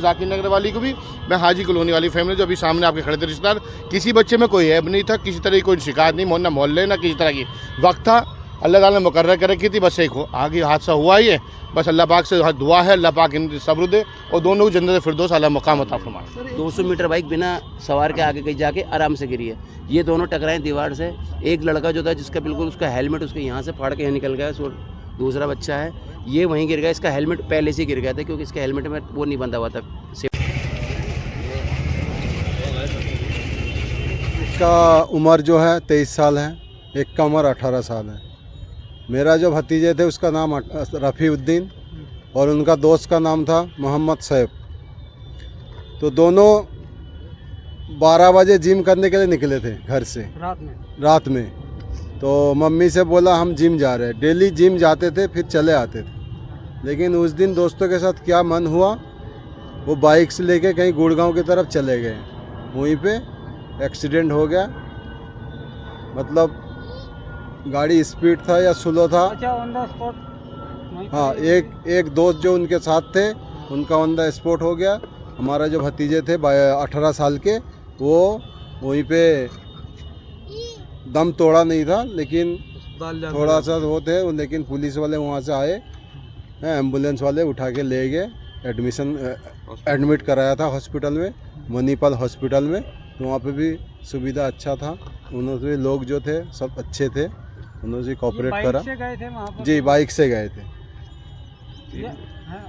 जाकिर नगर वाली को भी, मैं हाजी कॉलोनी वाली फैमिली जो अभी सामने आपके खड़े थे रिश्तेदार, किसी बच्चे में कोई ऐब नहीं था, किसी तरह की कोई शिकायत नहीं, ना मोहल्ले ना किसी तरह की। वक्त था, अल्लाह ताला ने मुकर्रर कर रखी थी, बस एक आगे हादसा हुआ ही है, बस अल्लाह पाक से दुआ है अल्लाह पाक इन सब्र दे और दोनों को जन्नत फिरदौस अल्लाह मकाम अता फरमाए। 200 मीटर बाइक बिना सवार के आगे कहीं जाके आराम से गिरी है। ये दोनों टकराए दीवार से। एक लड़का जो था जिसका बिल्कुल उसका हेलमेट उसके यहाँ से फाड़ के निकल गया, दूसरा बच्चा है ये वहीं गिर गया। इसका हेलमेट पहले से गिर गया था क्योंकि इसके हेलमेट में वो नहीं बंधा हुआ था। इसका उम्र जो है 23 साल है, एक का उम्र 18 साल है। मेरा जो भतीजे थे उसका नाम रफ़ीउद्दीन और उनका दोस्त का नाम था मोहम्मद सैफ। तो दोनों 12 बजे जिम करने के लिए निकले थे घर से रात में। तो मम्मी से बोला हम जिम जा रहे हैं। डेली जिम जाते थे फिर चले आते थे। लेकिन उस दिन दोस्तों के साथ क्या मन हुआ, वो बाइक से लेके कहीं गुड़गांव की तरफ चले गए। वहीं पे एक्सीडेंट हो गया। मतलब गाड़ी स्पीड था या स्लो था। अच्छा, ऑन द स्पॉट? हाँ, एक दोस्त जो उनके साथ थे उनका ऑन द स्पॉट हो गया। हमारा जो भतीजे थे 18 साल के, वो वहीं पे दम तोड़ा नहीं था, लेकिन थोड़ा सा वो थे। लेकिन पुलिस वाले वहाँ से आए, एम्बुलेंस वाले उठा के ले गए। एडमिट कराया था हॉस्पिटल में, मणिपाल हॉस्पिटल में। तो वहाँ पे भी सुविधा अच्छा था। उन्होंने भी लोग जो थे सब अच्छे थे, उन्होंने भी कोऑपरेट करा। बाइक से गए थे वहाँ पर? जी, बाइक से गए थे।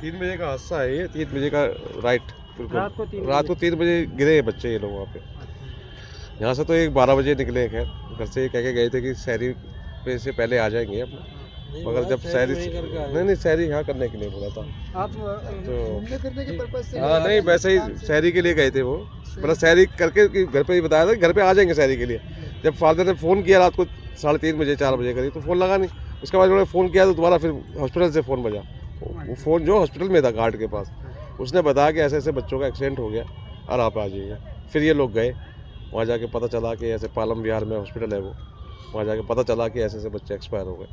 3 बजे का हादसा है ये, 3 बजे का राइट, रात को 3 बजे गिरे बच्चे ये लोग वहाँ पे। यहाँ से तो एक 12 बजे निकले। खैर घर से कह के गए थे कि शहरी पे से पहले आ जाएंगे अपना, मगर जब शहरी नहीं शहरी यहाँ करने के लिए बोला था आप तो फिरने के पर्पस से? हाँ नहीं, वैसे ही शहरी के लिए गए थे वो। मतलब शहरी करके घर पे ही बताया था घर पे आ जाएंगे शहरी के लिए। जब फादर ने फ़ोन किया रात को 3:30 बजे 4 बजे करीब, तो फ़ोन लगा नहीं। उसके बाद उन्होंने फ़ोन किया तो दोबारा फिर हॉस्पिटल से फ़ोन बजा। वो फ़ोन जो हॉस्पिटल में था घाट के पास, उसने बताया कि ऐसे ऐसे बच्चों का एक्सीडेंट हो गया और आप आ जाइए। फिर ये लोग गए, वहाँ जाके पता चला कि ऐसे पालम विहार में हॉस्पिटल है वो, वहाँ जाके पता चला कि ऐसे ऐसे बच्चे एक्सपायर हो गए।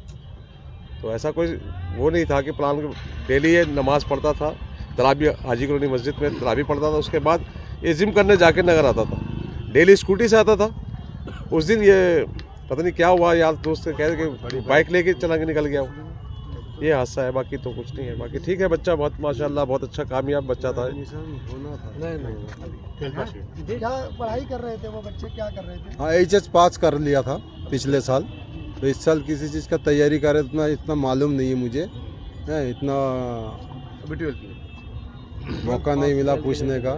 तो ऐसा कोई वो नहीं था कि प्लान। डेली ये नमाज़ पढ़ता था, तरावी हाजी कॉलोनी मस्जिद में तरावी पढ़ता था। उसके बाद ये जिम करने जाकिर नगर आता था, डेली स्कूटी से आता था। उस दिन ये पता नहीं क्या हुआ, यार दोस्त कह रहे कि बाइक लेके चला के निकल गया। ये हादसा है, बाकी तो कुछ नहीं है। बाकी ठीक है, बच्चा बहुत माशाल्लाह बहुत अच्छा कामयाब बच्चा था। क्या पढ़ाई कर रहे थे वो बच्चे, क्या कर रहे थे? हाँ, HS पास कर लिया था पिछले साल। तो इस साल किसी चीज़ का तैयारी करे इतना मालूम नहीं है मुझे, इतना मौका नहीं मिला पूछने का।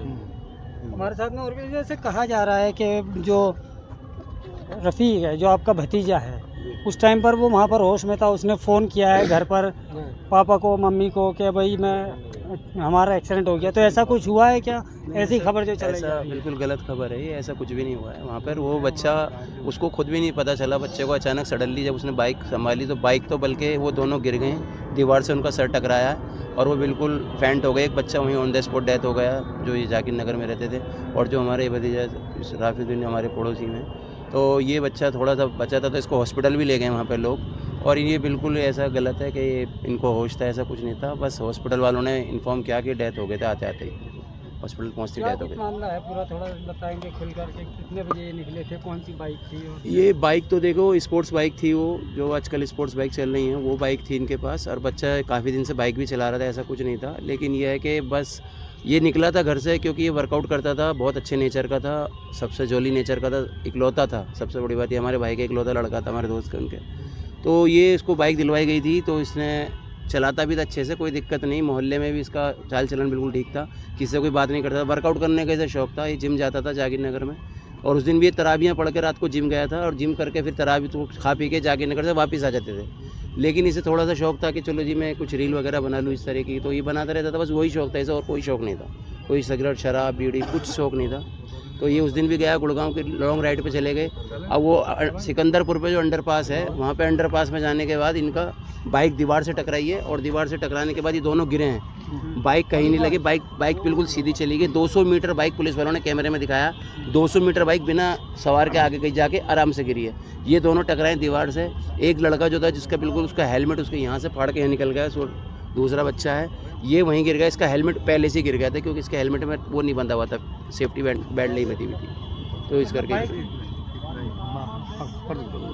हमारे साथ में और भी जैसे कहा जा रहा है कि जो रफ़ीक है, जो आपका भतीजा है, उस टाइम पर वो वहाँ पर होश में था। उसने फ़ोन किया है घर पर पापा को, मम्मी को कि भाई हमारा एक्सीडेंट हो गया। तो ऐसा कुछ हुआ है क्या? ऐसी खबर जो चल रही है? ऐसा बिल्कुल गलत खबर है ये, ऐसा कुछ भी नहीं हुआ है वहाँ पर। वो बच्चा, उसको खुद भी नहीं पता चला बच्चे को। अचानक सडनली जब उसने बाइक संभाली तो बाइक तो बल्कि वो दोनों गिर गए, दीवार से उनका सर टकराया और वो बिल्कुल फेंट हो गए। एक बच्चा वहीं ऑन द स्पॉट डेथ हो गया जो ये जाकिर नगर में रहते थे, और जो हमारे भतीजा रफ़ीउद्दीन हमारे पड़ोसी में। तो ये बच्चा थोड़ा सा बचा था तो इसको हॉस्पिटल भी ले गए वहाँ पे लोग। और ये बिल्कुल ऐसा गलत है कि इनको होश था, ऐसा कुछ नहीं था। बस हॉस्पिटल वालों ने इन्फॉर्म किया कि डेथ हो गए थे, आते आते ही हॉस्पिटल पहुँचती डेथ हो गई। मामला है पूरा थोड़ा बताएंगे खुल करके? कितने बजे ये निकले थे, कौन सी बाइक थी? ये बाइक तो देखो स्पोर्ट्स बाइक थी, वो जो आजकल स्पोर्ट्स बाइक चल रही हैं वो बाइक थी इनके पास। और बच्चा काफ़ी दिन से बाइक भी चला रहा था, ऐसा कुछ नहीं था। लेकिन यह है कि बस ये निकला था घर से क्योंकि ये वर्कआउट करता था, बहुत अच्छे नेचर का था, सबसे जॉली नेचर का था, इकलौता था। सबसे बड़ी बात ये हमारे भाई का इकलौता लड़का था, हमारे दोस्त के उनके। तो ये इसको बाइक दिलवाई गई थी, तो इसने चलाता भी था अच्छे से, कोई दिक्कत नहीं। मोहल्ले में भी इसका चाल चलन बिल्कुल ठीक था, किसी से कोई बात नहीं करता था। वर्कआउट करने का ऐसा शौक था। ये जिम जाता था जाकिर नगर में, और उस दिन भी ये तराबियाँ पढ़ के रात को जिम गया था, और जिम करके फिर तराबी तो खा पी के जाकिर नगर से वापस आ जाते थे। लेकिन इसे थोड़ा सा शौक था कि चलो जी मैं कुछ रील वगैरह बना लूँ इस तरह की, तो ये बनाता रहता था। बस वही शौक था, इसे और कोई शौक नहीं था। कोई सिगरेट, शराब, बीड़ी कुछ शौक नहीं था। तो ये उस दिन भी गया, गुड़गांव के लॉन्ग राइड पे चले गए। अब वो सिकंदरपुर पे जो अंडरपास है, वहाँ पे अंडरपास में जाने के बाद इनका बाइक दीवार से टकराई है, और दीवार से टकराने के बाद ये दोनों गिरे हैं। बाइक कहीं नहीं लगी, बाइक बिल्कुल सीधी चली गई। 200 मीटर बाइक, पुलिस वालों ने कैमरे में दिखाया, 200 मीटर बाइक बिना सवार के आगे कहीं जाके आराम से गिरी है। ये दोनों टकराए दीवार से। एक लड़का जो था जिसका बिल्कुल उसका हेलमेट उसके यहाँ से फाड़ के निकल गया, दूसरा बच्चा है ये वहीं गिर गया, इसका हेलमेट पहले से गिर गया था क्योंकि इसके हेलमेट में वो नहीं बंधा हुआ था, सेफ्टी बैंड नहीं बंधी हुई थी, तो इस करके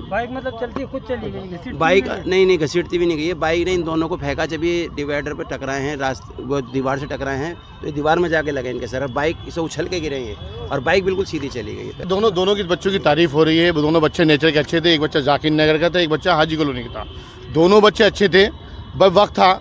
बाइक मतलब चलती खुद चली गई, घसीटती बाइक नहीं नहीं घसीटती भी नहीं गई, ये बाइक ने इन दोनों को फेंका जब ये डिवाइडर पे टकराए हैं, वो दीवार से टकराए हैं तो ये दीवार में जाके लगे इनके सर, बाइक इसे उछल के गिरे हैं और बाइक बिल्कुल सीधी चली गई। दोनों की बच्चों की तारीफ हो रही है। दोनों बच्चे नेचर के अच्छे थे, एक बच्चा जाकिर नगर का था, एक बच्चा हाजी कॉलोनी का था। दोनों बच्चे अच्छे थे, बस वक्त था,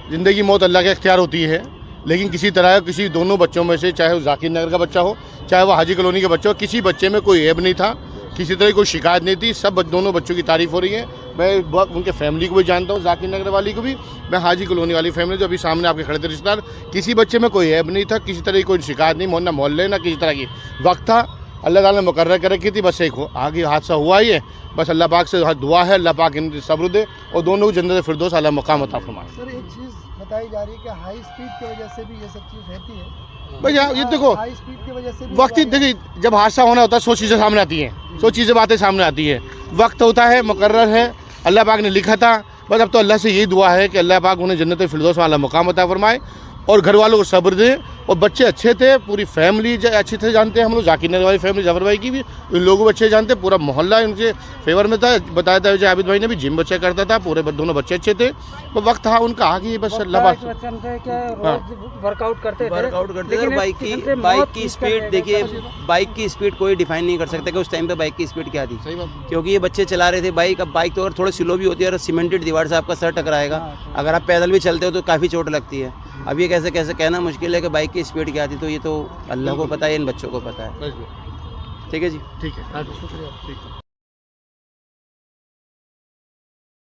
ज़िंदगी मौत अल्लाह के इख्तियार होती है, लेकिन किसी तरह किसी दोनों बच्चों में से, चाहे वो जाकिर नगर का बच्चा हो चाहे वो हाजी कॉलोनी का बच्चा हो, किसी बच्चे में कोई ऐब नहीं था, किसी तरह की कोई शिकायत नहीं थी। सब दोनों बच्चों की तारीफ हो रही है। मैं उनके फैमिली को भी जानता हूँ, जाकिर नगर वाली को भी, मैं हाजी कॉलोनी वाली फैमिली जो अभी सामने आपके खड़े थे रिश्तेदार, किसी बच्चे में कोई ऐब नहीं था, किसी तरह की कोई शिकायत नहीं, ना मोहल्ले ना किसी तरह की। वक्त था, अल्लाह ताला ने मुकर्रर कर रखी थी, बस एक हो आगे हादसा हुआ ही है। बस अल्लाह पाक से दुआ है, अल्लाह पाक इनकी सब्र दे और दोनों को जन्नत फिरदौस आला मकाम अता फरमाए। सर एक चीज़ बताई जा रही है कि हाई स्पीड की वजह से भी ये सब चीज़ रहती है। भैया ये देखो, हाई स्पीड की वजह से भी वक्त ही देखिए, जब हादसा होना होता है 100 चीज़ें सामने आती हैं, 100 चीज़ें बातें सामने आती है। वक्त होता है, मुकर्रर है, अल्लाह पाक ने लिखा था, बस अब तो अल्लाह से यही दुआ है कि अल्लाह पाक उन्हें जन्नत फिरदौस वाला मुकाम अता फरमाए और घर वालों को सब्र दे। और बच्चे अच्छे थे, पूरी फैमिली अच्छे थे, जानते हैं हम लोग, जाकिर नगर वाली फैमिली, जफर भाई की भी, इन लोगों को अच्छे जानते, पूरा मोहल्ला उनके फेवर में था। बताया था जो आबिद भाई ने भी, जिम बच्चा करता था, पूरे दोनों बच्चे अच्छे थे। तो वक्त था उनका आगे, बस अल्लाह पाक वर्कआउट करते थे। बाइक की स्पीड देखिए, बाइक की स्पीड कोई डिफाइन नहीं कर सकता कि उस टाइम पे बाइक की स्पीड क्या थी, सही बात। क्योंकि ये बच्चे चला रहे थे बाइक। अब बाइक तो अगर थोड़ी स्लो भी होती है और सीमेंटेड दीवार से आपका सर टकराएगा, अगर आप पैदल भी चलते हो तो काफ़ी चोट लगती है। अब ये कैसे कहना मुश्किल है कि बाइक की स्पीड क्या थी, तो ये तो अल्लाह को पता है, इन बच्चों को पता है। ठीक है जी, ठीक है, शुक्रिया।